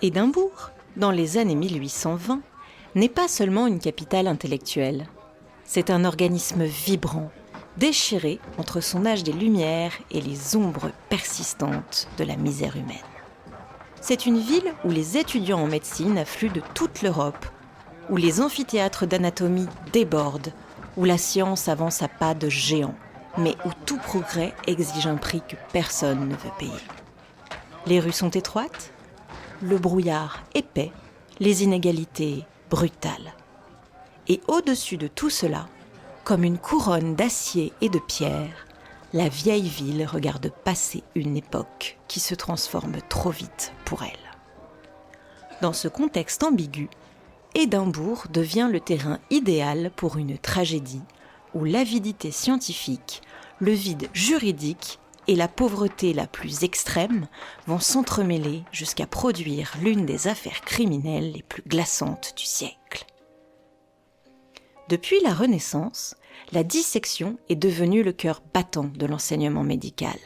Édimbourg, dans les années 1820, n'est pas seulement une capitale intellectuelle. C'est un organisme vibrant, déchiré entre son âge des Lumières et les ombres persistantes de la misère humaine. C'est une ville où les étudiants en médecine affluent de toute l'Europe, où les amphithéâtres d'anatomie débordent, où la science avance à pas de géant, mais où tout progrès exige un prix que personne ne veut payer. Les rues sont étroites, le brouillard épais, les inégalités brutales. Et au-dessus de tout cela, comme une couronne d'acier et de pierre, la vieille ville regarde passer une époque qui se transforme trop vite pour elle. Dans ce contexte ambigu, Édimbourg devient le terrain idéal pour une tragédie où l'avidité scientifique, le vide juridique et la pauvreté la plus extrême vont s'entremêler jusqu'à produire l'une des affaires criminelles les plus glaçantes du siècle. Depuis la Renaissance, la dissection est devenue le cœur battant de l'enseignement médical.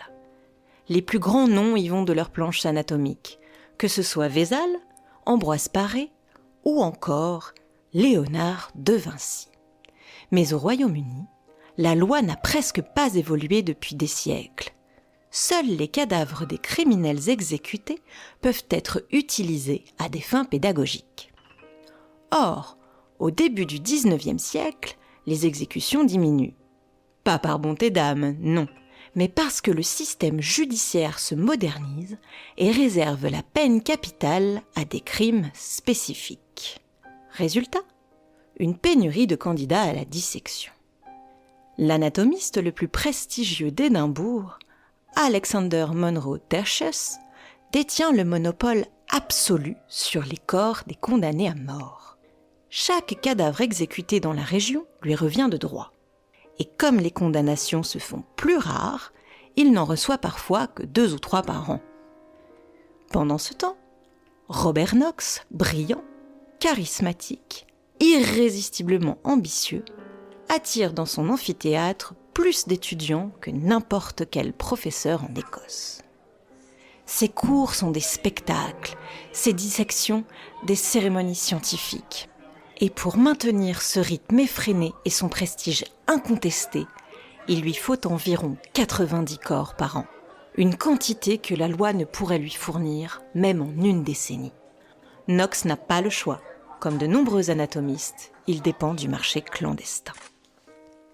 Les plus grands noms y vont de leurs planches anatomiques, que ce soit Vézal, Ambroise Paré ou encore Léonard de Vinci. Mais au Royaume-Uni, la loi n'a presque pas évolué depuis des siècles. Seuls les cadavres des criminels exécutés peuvent être utilisés à des fins pédagogiques. Or, au début du XIXe siècle, les exécutions diminuent. Pas par bonté d'âme, non, mais parce que le système judiciaire se modernise et réserve la peine capitale à des crimes spécifiques. Résultat, une pénurie de candidats à la dissection. L'anatomiste le plus prestigieux d'Édimbourg, Alexander Monro Tertius, détient le monopole absolu sur les corps des condamnés à mort. Chaque cadavre exécuté dans la région lui revient de droit. Et comme les condamnations se font plus rares, il n'en reçoit parfois que 2 ou 3 par an. Pendant ce temps, Robert Knox, brillant, charismatique, irrésistiblement ambitieux, attire dans son amphithéâtre plus d'étudiants que n'importe quel professeur en Écosse. Ses cours sont des spectacles, ses dissections des cérémonies scientifiques. Et pour maintenir ce rythme effréné et son prestige incontesté, il lui faut environ 90 corps par an, une quantité que la loi ne pourrait lui fournir même en une décennie. Knox n'a pas le choix. Comme de nombreux anatomistes, il dépend du marché clandestin.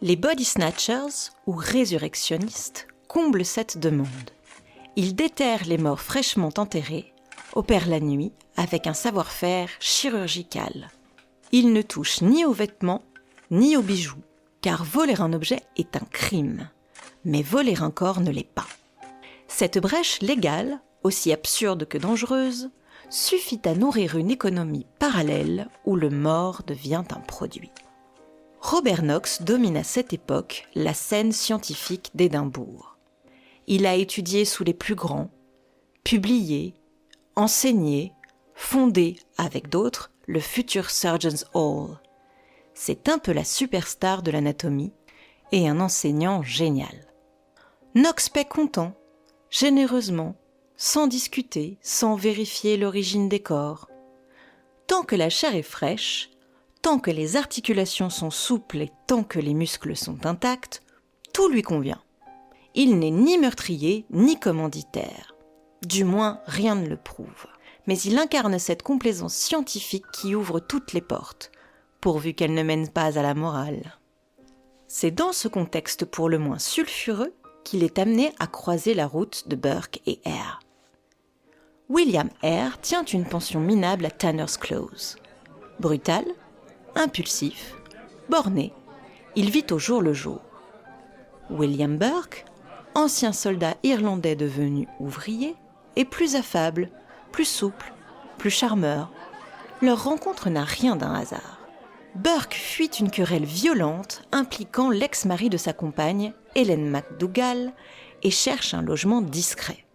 Les body snatchers, ou résurrectionnistes, comblent cette demande. Ils déterrent les morts fraîchement enterrés, opèrent la nuit avec un savoir-faire chirurgical. Ils ne touchent ni aux vêtements, ni aux bijoux, car voler un objet est un crime, mais voler un corps ne l'est pas. Cette brèche légale, aussi absurde que dangereuse, suffit à nourrir une économie parallèle où le mort devient un produit. Robert Knox domine à cette époque la scène scientifique d'Édimbourg. Il a étudié sous les plus grands, publié, enseigné, fondé, avec d'autres, le futur Surgeons' Hall. C'est un peu la superstar de l'anatomie et un enseignant génial. Knox paie content, généreusement, sans discuter, sans vérifier l'origine des corps. Tant que la chair est fraîche, tant que les articulations sont souples et tant que les muscles sont intacts, tout lui convient. Il n'est ni meurtrier ni commanditaire. Du moins, rien ne le prouve. Mais il incarne cette complaisance scientifique qui ouvre toutes les portes, pourvu qu'elle ne mène pas à la morale. C'est dans ce contexte pour le moins sulfureux qu'il est amené à croiser la route de Burke et Hare. William Hare tient une pension minable à Tanner's Close. Brutal, impulsif, borné, il vit au jour le jour. William Burke, ancien soldat irlandais devenu ouvrier, est plus affable, plus souple, plus charmeur. Leur rencontre n'a rien d'un hasard. Burke fuit une querelle violente impliquant l'ex-mari de sa compagne, Helen MacDougall, et cherche un logement discret.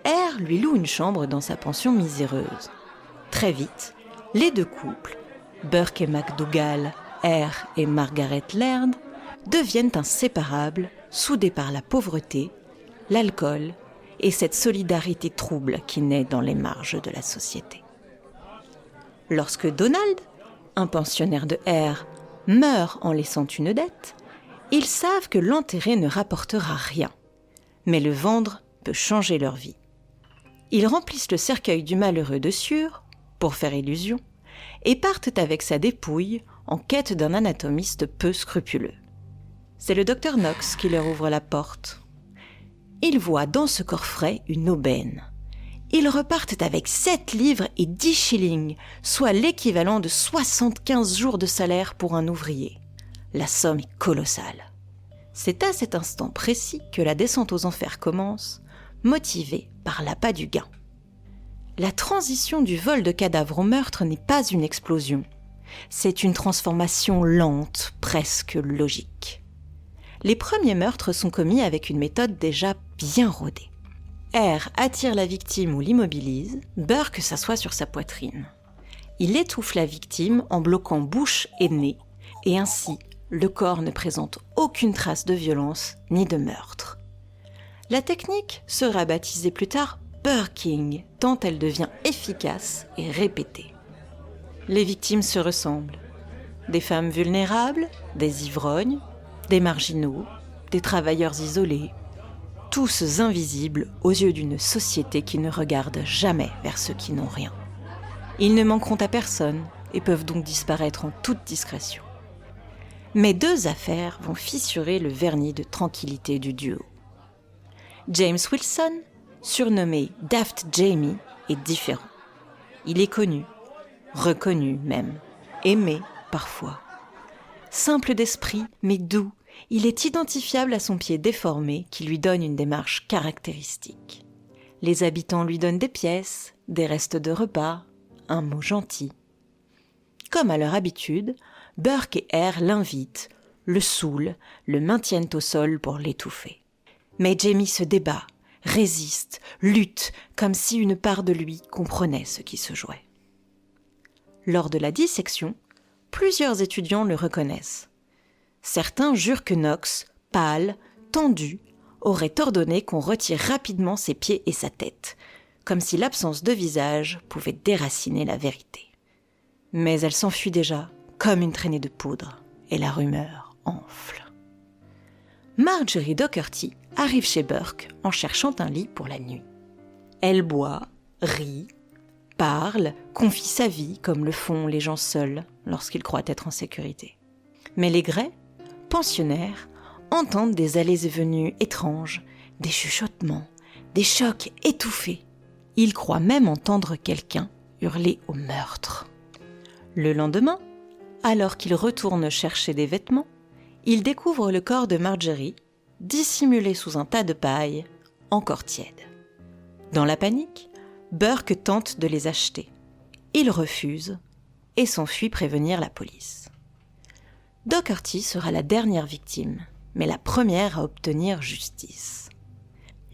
Hare lui loue une chambre dans sa pension miséreuse. Très vite, les deux couples, Burke et MacDougall, Hare et Margaret Laird, deviennent inséparables, soudés par la pauvreté, l'alcool et cette solidarité trouble qui naît dans les marges de la société. Lorsque Donald, un pensionnaire de R, meurt en laissant une dette, ils savent que l'enterrer ne rapportera rien. Mais le vendre peut changer leur vie. Ils remplissent le cercueil du malheureux de sueur, pour faire illusion, et partent avec sa dépouille en quête d'un anatomiste peu scrupuleux. C'est le docteur Knox qui leur ouvre la porte. Ils voient dans ce corps frais une aubaine. Ils repartent avec 7 livres et 10 shillings, soit l'équivalent de 75 jours de salaire pour un ouvrier. La somme est colossale. C'est à cet instant précis que la descente aux enfers commence, motivée par l'appât du gain. La transition du vol de cadavre au meurtre n'est pas une explosion. C'est une transformation lente, presque logique. Les premiers meurtres sont commis avec une méthode déjà bien rodée. R attire la victime ou l'immobilise, Burke s'assoit sur sa poitrine. Il étouffe la victime en bloquant bouche et nez, et ainsi, le corps ne présente aucune trace de violence ni de meurtre. La technique sera baptisée plus tard Burking, tant elle devient efficace et répétée. Les victimes se ressemblent. Des femmes vulnérables, des ivrognes, des marginaux, des travailleurs isolés, tous invisibles aux yeux d'une société qui ne regarde jamais vers ceux qui n'ont rien. Ils ne manqueront à personne et peuvent donc disparaître en toute discrétion. Mais 2 affaires vont fissurer le vernis de tranquillité du duo. James Wilson, surnommé Daft Jamie, est différent. Il est connu, reconnu même, aimé parfois. Simple d'esprit, mais doux, il est identifiable à son pied déformé qui lui donne une démarche caractéristique. Les habitants lui donnent des pièces, des restes de repas, un mot gentil. Comme à leur habitude, Burke et R l'invitent, le saoulent, le maintiennent au sol pour l'étouffer. Mais Jamie se débat, résiste, lutte, comme si une part de lui comprenait ce qui se jouait. Lors de la dissection, plusieurs étudiants le reconnaissent. Certains jurent que Knox, pâle, tendu, aurait ordonné qu'on retire rapidement ses pieds et sa tête, comme si l'absence de visage pouvait déraciner la vérité. Mais elle s'enfuit déjà, comme une traînée de poudre, et la rumeur enfle. Marjorie Docherty arrive chez Burke en cherchant un lit pour la nuit. Elle boit, rit, parle, confie sa vie comme le font les gens seuls lorsqu'ils croient être en sécurité. Mais les Gray, pensionnaires, entendent des allées et venues étranges, des chuchotements, des chocs étouffés. Ils croient même entendre quelqu'un hurler au meurtre. Le lendemain, alors qu'ils retournent chercher des vêtements, ils découvrent le corps de Marjorie, dissimulé sous un tas de paille, encore tiède. Dans la panique, Burke tente de les acheter. Il refuse et s'enfuit prévenir la police. Docherty sera la dernière victime, mais la première à obtenir justice.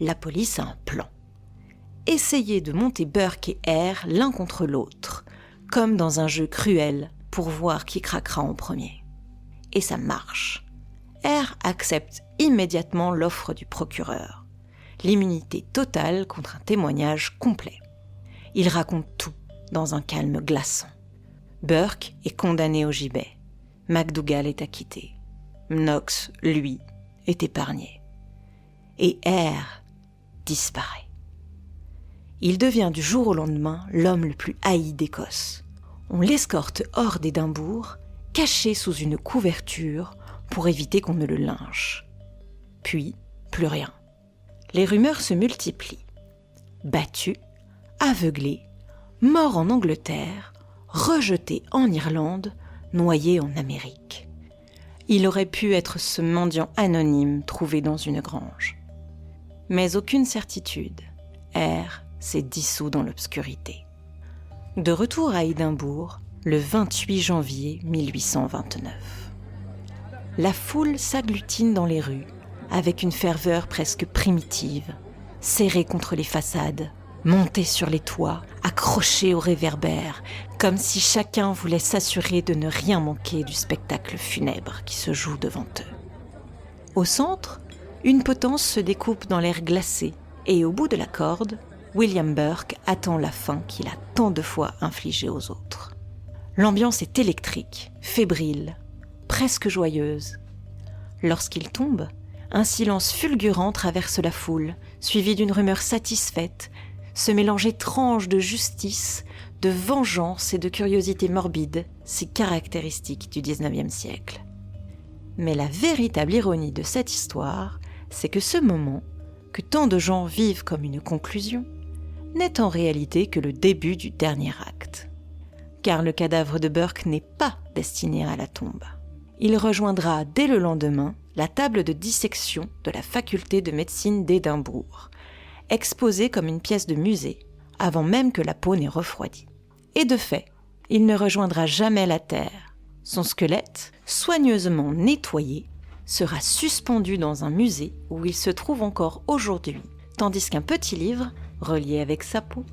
La police a un plan. Essayer de monter Burke et R l'un contre l'autre, comme dans un jeu cruel, pour voir qui craquera en premier. Et ça marche. R accepte immédiatement l'offre du procureur. L'immunité totale contre un témoignage complet. Il raconte tout dans un calme glaçant. Burke est condamné au gibet. McDougall est acquitté. Knox, lui, est épargné. Et R disparaît. Il devient du jour au lendemain l'homme le plus haï d'Écosse. On l'escorte hors d'Édimbourg, caché sous une couverture pour éviter qu'on ne le lynche. Puis, plus rien. Les rumeurs se multiplient. Battu, aveuglé, mort en Angleterre, rejeté en Irlande, noyé en Amérique. Il aurait pu être ce mendiant anonyme trouvé dans une grange. Mais aucune certitude. R s'est dissous dans l'obscurité. De retour à Édimbourg, le 28 janvier 1829. La foule s'agglutine dans les rues, avec une ferveur presque primitive, serrée contre les façades, montée sur les toits, accrochée aux réverbères, comme si chacun voulait s'assurer de ne rien manquer du spectacle funèbre qui se joue devant eux. Au centre, une potence se découpe dans l'air glacé, et au bout de la corde, William Burke attend la fin qu'il a tant de fois infligée aux autres. L'ambiance est électrique, fébrile, presque joyeuse. Lorsqu'il tombe, un silence fulgurant traverse la foule, suivi d'une rumeur satisfaite, ce mélange étrange de justice, de vengeance et de curiosité morbide, si caractéristique du XIXe siècle. Mais la véritable ironie de cette histoire, c'est que ce moment, que tant de gens vivent comme une conclusion, n'est en réalité que le début du dernier acte. Car le cadavre de Burke n'est pas destiné à la tombe. Il rejoindra dès le lendemain la table de dissection de la faculté de médecine d'Édimbourg, exposée comme une pièce de musée, avant même que la peau n'ait refroidi. Et de fait, il ne rejoindra jamais la terre. Son squelette, soigneusement nettoyé, sera suspendu dans un musée où il se trouve encore aujourd'hui, tandis qu'un petit livre, relié avec sa peau,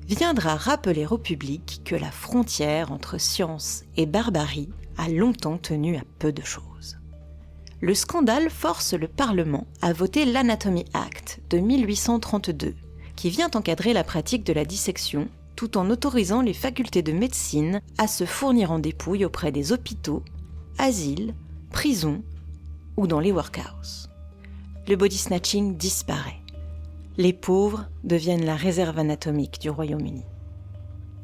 viendra rappeler au public que la frontière entre science et barbarie a longtemps tenu à peu de choses. Le scandale force le Parlement à voter l'Anatomy Act de 1832, qui vient encadrer la pratique de la dissection tout en autorisant les facultés de médecine à se fournir en dépouille auprès des hôpitaux, asiles, prisons ou dans les workhouses. Le body snatching disparaît. Les pauvres deviennent la réserve anatomique du Royaume-Uni.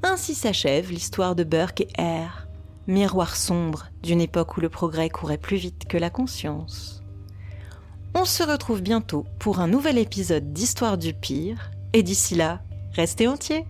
Ainsi s'achève l'histoire de Burke et Hare, miroir sombre d'une époque où le progrès courait plus vite que la conscience. On se retrouve bientôt pour un nouvel épisode d'Histoire du pire, et d'ici là, restez entiers!